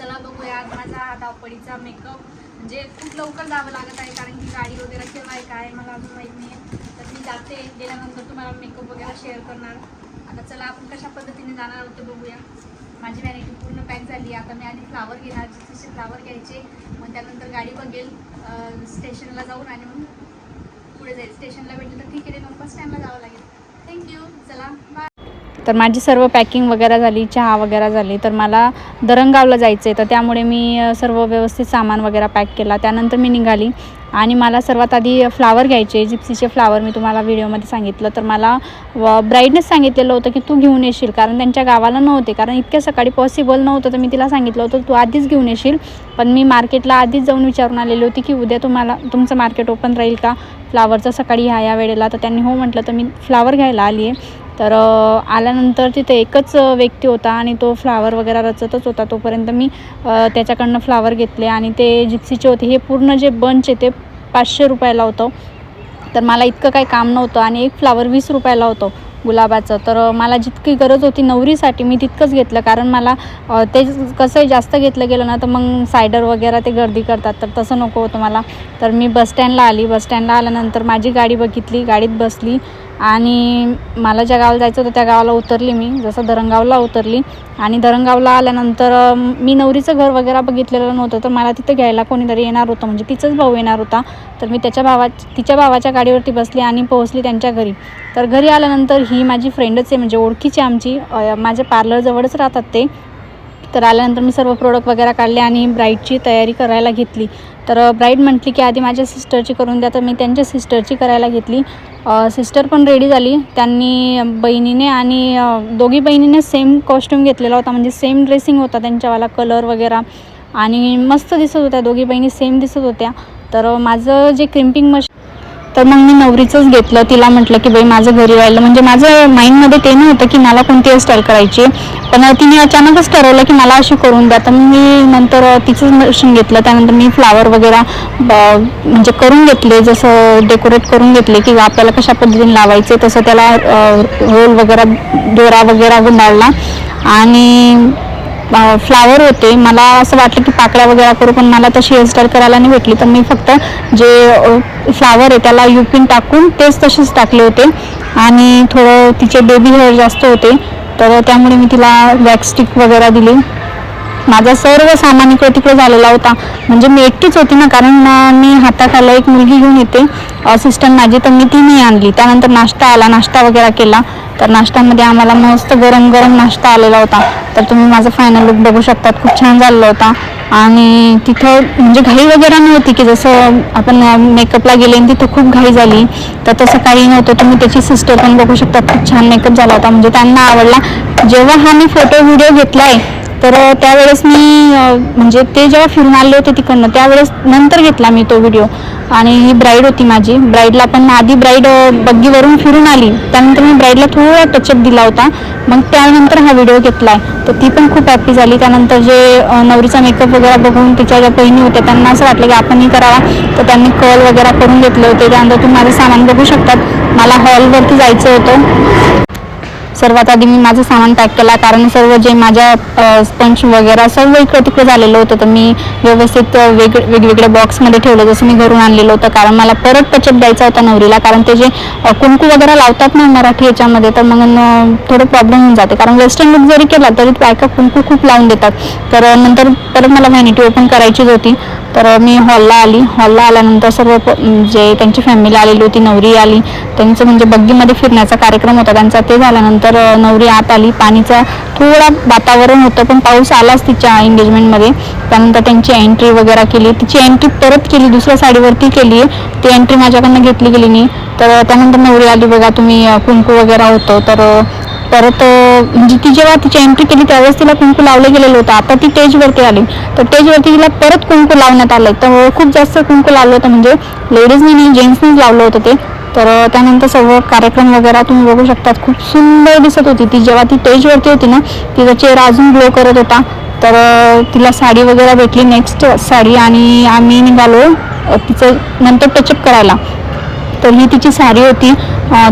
चला बघूया आज माझा हा धावपळीचा मेकअप. म्हणजे खूप लवकर जावं लागत आहे कारण की गाडी वगैरे केव्हा आहे काय मला अजून माहीत नाही आहे. तर मी जाते, गेल्यानंतर तुम्हाला मेकअप वगैरे शेअर करणार. आता चला आपण कशा पद्धतीने जाणार आहोत ते बघूया. माझी व्हॅनिटी पूर्ण पॅक झाली. आता मी आधी फ्लावर घेणार, जिथे फ्लावर घ्यायचे, मग त्यानंतर गाडी बघेल स्टेशनला जाऊन आणि मग पुढे जाईल. स्टेशनला भेटलं तर ठीक आहे, मग बस स्टँडला जावं लागेल. थँक्यू, चला बाय. तर माझी सर्व पॅकिंग वगैरे झाली, चहा वगैरे झाली. तर मला दरंगावला जायचं आहे, तर त्यामुळे मी सर्व व्यवस्थित सामान वगैरे पॅक केला. त्यानंतर मी निघाली आणि मला सर्वात आधी फ्लावर घ्यायचे, जिप्सीचे फ्लावर. मी तुम्हाला व्हिडिओमध्ये सांगितलं, तर मला ब्राईडनेच सांगितलेलं होतं की तू घेऊन येशील, कारण त्यांच्या गावाला नव्हते, कारण इतक्या सकाळी पॉसिबल नव्हतं. तर मी तिला सांगितलं होतं तू आधीच घेऊन येशील, पण मी मार्केटला आधीच जाऊन विचारून आलेली होती की उद्या तुमचं मार्केट ओपन राहील का फ्लावरचं सकाळी ह्या वेळेला. तर त्यांनी हो म्हटलं, तर मी फ्लावर घ्यायला आली आहे. तर आल्यानंतर तिथे एकच व्यक्ती होता आणि तो फ्लावर वगैरे रचतच होता. तोपर्यंत मी त्याच्याकडनं फ्लावर घेतले आणि ते जिप्सीचे होते. हे पूर्ण जे बंच आहे ते 500 रुपयाला होतं. तर मला इतकं काही काम नव्हतं आणि एक फ्लावर 20 रुपयाला होतं गुलाबाचं. तर मला जितकी गरज होती नवरीसाठी मी तितकंच घेतलं, कारण मला ते कसं जास्त घेतलं गेलं ना तर मग सायडर वगैरे ते गर्दी करतात, तर तसं नको होतं मला. तर मी बसस्टँडला आली. बसस्टँडला आल्यानंतर माझी गाडी बघितली, गाडीत बसली आणि मला ज्या गावाला जायचं होतं त्या गावाला उतरली. मी जसं दरंगावला उतरली आणि दरंगावला आल्यानंतर मी नवरीचं घर वगैरे बघितलेलं नव्हतं. तर मला तिथं घ्यायला कोणीतरी येणार होतं, म्हणजे तिचाच भाऊ येणार होता. तर मी तिच्या भावाच्या गाडीवरती बसली आणि पोहोचली त्यांच्या घरी. तर घरी आल्यानंतर ही माझी फ्रेंडच आहे, म्हणजे ओळखीची आमची, माझ्या पार्लरजवळच राहतात ते. तर आल्यानंतर मी सर्व प्रोडक्ट वगैरे काढले आणि ब्राईडची तयारी करायला घेतली. तर ब्राईड म्हटली की आधी माझ्या सिस्टरची करून द्या, तर मी त्यांच्या सिस्टरची करायला घेतली. सिस्टर पण रेडी झाली. त्यांनी बहिणीने आणि दोघी बहिणीने सेम कॉस्ट्यूम घेतलेला होता, म्हणजे सेम ड्रेसिंग होता त्यांच्यावाला, कलर वगैरे, आणि मस्त दिसत होत्या. दोघी बहिणी सेम दिसत होत्या. तर माझं जे क्रिम्पिंग मशीन, तर मग मी नवरीचंच घेतलं. तिला म्हटलं की बाई माझं घरी व्हायला, म्हणजे माझं माइंडमध्ये ते नव्हतं की मला कोणती हेअरस्टाईल करायची, पण तिने अचानकच ठरवलं की मला अशी करून द्या. तर मी नंतर तिचंच मशीन घेतलं. त्यानंतर मी फ्लावर वगैरे म्हणजे करून घेतले, जसं डेकोरेट करून घेतले की आपल्याला कशा पद्धतीने लावायचे, तसं त्याला रोल वगैरे, दोरा वगैरे गुंडाळला आणि फ्लावर होते. मला असं वाटलं की पाकळ्या वगैरे करू, पण मला तशी हेअरस्टाईल करायला नाही भेटली. तर मी फक्त जे फ्लावर आहे त्याला युपिन टाकून तेच तसेच टाकले होते आणि थोडं तिचे बेबी हेअर जास्त होते, तर त्यामुळे मी तिला वॅक्स स्टिक वगैरे दिली. माझा सर्व सामान इकडे तिकडे झालेला होता, म्हणजे मी एकटीच होती ना, कारण मी हाताखाला एक मुलगी घेऊन येते असिस्टंट माझी, तर मी ती नाही आणली. त्यानंतर नाश्ता आला, नाश्ता वगैरे केला. तर नाश्त्यामध्ये आम्हाला मस्त गरम गरम नाश्ता आलेला होता. तर तुम्ही माझा फायनल लुक बघू शकतात, खूप छान झालेला होता. आणि तिथं म्हणजे घाई वगैरे नव्हती की जसं आपण मेकअपला गेले आणि तिथं खूप घाई झाली, तर तसं काही नव्हतं. तुम्ही त्याची सिस्टर पण बघू शकतात, खूप छान मेकअप झाला होता, म्हणजे त्यांना आवडला. जेव्हा हा मी फोटो व्हिडिओ घेतला आहे तर त्यावेळेस मी म्हणजे ते जेव्हा फिरून आले होते तिकडनं, त्यावेळेस नंतर घेतला मी तो व्हिडिओ. आणि ही ब्राईड होती माझी. ब्राईडला पण आधी ब्राईड बग्गीवरून फिरून आली, त्यानंतर मी ब्राईडला थोडा टचअप दिला होता, मग त्यानंतर हा व्हिडिओ घेतला आहे. तर ती पण खूप हॅप्पी झाली. त्यानंतर जे नवरीचा मेकअप वगैरे बघून तिच्या ज्या बहिणी होत्या त्यांना असं वाटलं की आपणही करावा, तर त्यांनी कर्ल वगैरे करून घेतले होते. त्यानंतर तुम्ही माझं सामान बघू शकतात. मला हॉलवरती जायचं होतं. सर्वात आधी मी माझं सामान पॅक केला, कारण सर्व जे माझ्या स्पंज वगैरे सर्व इकडं तिकडं झालेलं होतं. तर मी व्यवस्थित वेगवेगळ्या बॉक्समध्ये ठेवलं, जसं मी घरून आणलेलं होतं, कारण मला परत टचअप द्यायचा होता नवरीला. कारण ते जे कुंकू वगैरे लावतात ना मराठी याच्यामध्ये, तर मग थोडं प्रॉब्लेम होऊन जाते, कारण वेस्टर्न लुक जरी केला तरी बायका कुंकू खूप लावून देतात. तर नंतर परत मला व्हॅनिटी ओपन करायचीच होती. तर मी हॉलला आली. हॉलला आल्यानंतर सर्व जे त्यांची फॅमिली आलेली होती, नवरी आली, त्यांचं म्हणजे बग्गीमध्ये फिरण्याचा कार्यक्रम होता त्यांचा. ते झाल्यानंतर नवरी आत आली. पाणीचं थोडं वातावरण होतं, पण पाऊस आलाच तिच्या एंगेजमेंटमध्ये. त्यानंतर त्यांची एंट्री वगैरे केली. तिची एंट्री परत केली, दुसऱ्या साडीवरती केली आहे, ती एंट्री माझ्याकडनं घेतली गेली नाही. तर त्यानंतर नवरी आली, बघा तुम्ही कुंकू वगैरे होतं. तर परत म्हणजे ती जेव्हा तिची एंट्री केली त्यावेळेस तिला कुंकू लावलं गेलेलं होतं. आता ती स्टेजवरती आली, तर स्टेजवरती तिला परत कुंकू लावण्यात आलं. तर खूप जास्त कुंकू लावलं होतं, म्हणजे लेडीजनी नाही जेंट्सनीच लावलं होतं ते. तर त्यानंतर सर्व कार्यक्रम वगैरे तुम्ही बघू शकतात, खूप सुंदर दिसत होती ती. जेव्हा ती स्टेजवरती होती ना, तिचा चेहरा अजून ग्लो करत होता. तर तिला साडी वगैरे भेटली, नेक्स्ट साडी, आणि आम्ही निघालो तिचं नंतर टचअप करायला. तर ही तिची साडी होती.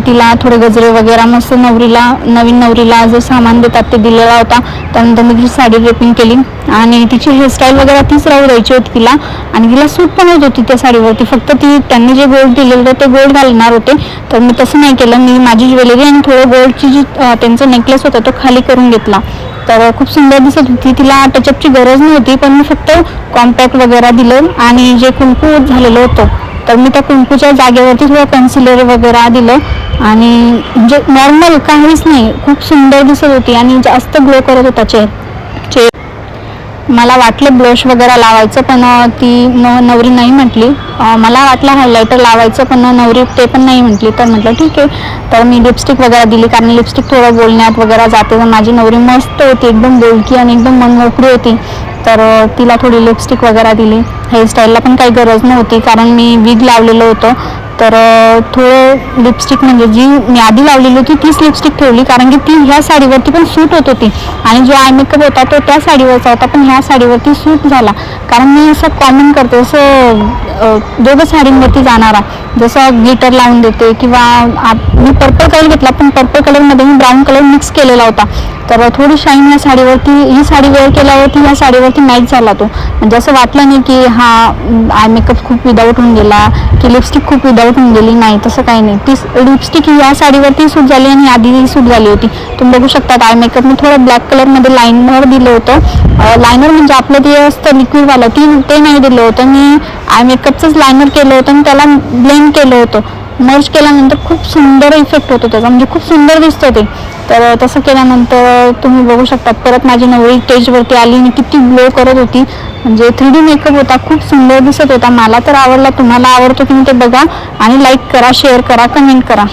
तिला थोडे गजरे वगैरे मस्त नवरीला, नवीन नवरीला जो सामान देतात ते दिलेला होता. त्यानंतर मी तिची साडी ड्रेपिंग केली आणि तिची हेअरस्टाईल वगैरे तीच राहू द्यायची होती तिला. आणि तिला सूट पण होत होती त्या साडीवरती. फक्त ती त्यांनी जे गोल्ड दिलेलं होतं ते गोल्ड घालणार होते, तर मी तसं नाही केलं. मी माझी ज्वेलरी आणि थोडं गोल्डची जी त्यांचा नेकलेस होता तो खाली करून घेतला. तर खूप सुंदर दिसत होती. तिला टचअपची गरज नव्हती, पण मी फक्त कॉम्पॅक्ट वगैरे दिलं आणि जे कुंकू झालेलं होतं तर मी त्या कुंकूच्या जागेवरती थोडं कन्सिलर वगैरे दिलं आणि म्हणजे नॉर्मल काहीच नाही, खूप सुंदर दिसत होती आणि जास्त ग्लो करत होता चेहरा. मला वाटलं ब्लश वगैरे लावायचं, पण ती नवरी नाही म्हटली. मला वाटलं हायलायटर लावायचं, पण नवरी ते पण नाही म्हटली. तर म्हटलं ठीक आहे. तर मी लिपस्टिक वगैरे दिली, कारण लिपस्टिक थोडं बोलण्यात वगैरे जाते. तर माझी नवरी मस्त होती, एकदम बोलकी आणि एकदम मनमोकळी होती. तर तिला थोडी लिपस्टिक वगैरे दिली. हेअरस्टाईलला पण काही गरज नव्हती, कारण मी विग लावलेलं होतं. तर थोडं लिपस्टिक म्हणजे जी मी आधी लावलेली होती तीच लिपस्टिक ठेवली, कारण की ती ह्या साडीवरती पण सूट होत होती. आणि जो आय मेकअप होता तो त्या साडीवरचा होता, पण ह्या साडीवरती सूट झाला. कारण मी असं कॉमन करते, असं दोघं साडींवरती जाणारा, जसं ग्लिटर लावून देते किंवा मी पर्पल कलर घेतला, पण पर्पल कलरमध्ये मी ब्राऊन कलर मिक्स केलेला होता. तर थोडी शाईन ह्या साडीवरती, ही साडी वेअर केल्यावरती ह्या साडीवरती मॅच झाला तो. म्हणजे असं वाटलं नाही की हा आय मेकअप खूप विदाऊट होऊन गेला की लिपस्टिक खूप विदाऊट होऊन गेली. नाही, तसं काही नाही. ती लिपस्टिक ही या साडीवरती सूट झाली आणि आधी सूट झाली होती. तुम्ही बघू शकता आय मेकअप मी थोडं ब्लॅक कलरमध्ये लायनर दिलं होतं. लायनर म्हणजे आपलं ते असतं लिक्विडवालं, ते नाही दिलं होतं. मी आय मेकअपचंच लायनर केलं होतं आणि त्याला ब्लेंड केलं होतं. मर्ज केल्यानंतर खूप सुंदर इफेक्ट होतो त्याचा, म्हणजे खूप सुंदर दिसतं ते. तर तसं केल्यानंतर तुम्ही बघू शकता परत माझी नवरी स्टेजवरती आली आणि किती ग्लो करत होती. म्हणजे 3D मेकअप होता, खूप सुंदर दिसत होता. मला तर आवडला. तुम्हाला आवडतो की ते बघा आणि लाईक करा, शेअर करा, कमेंट करा.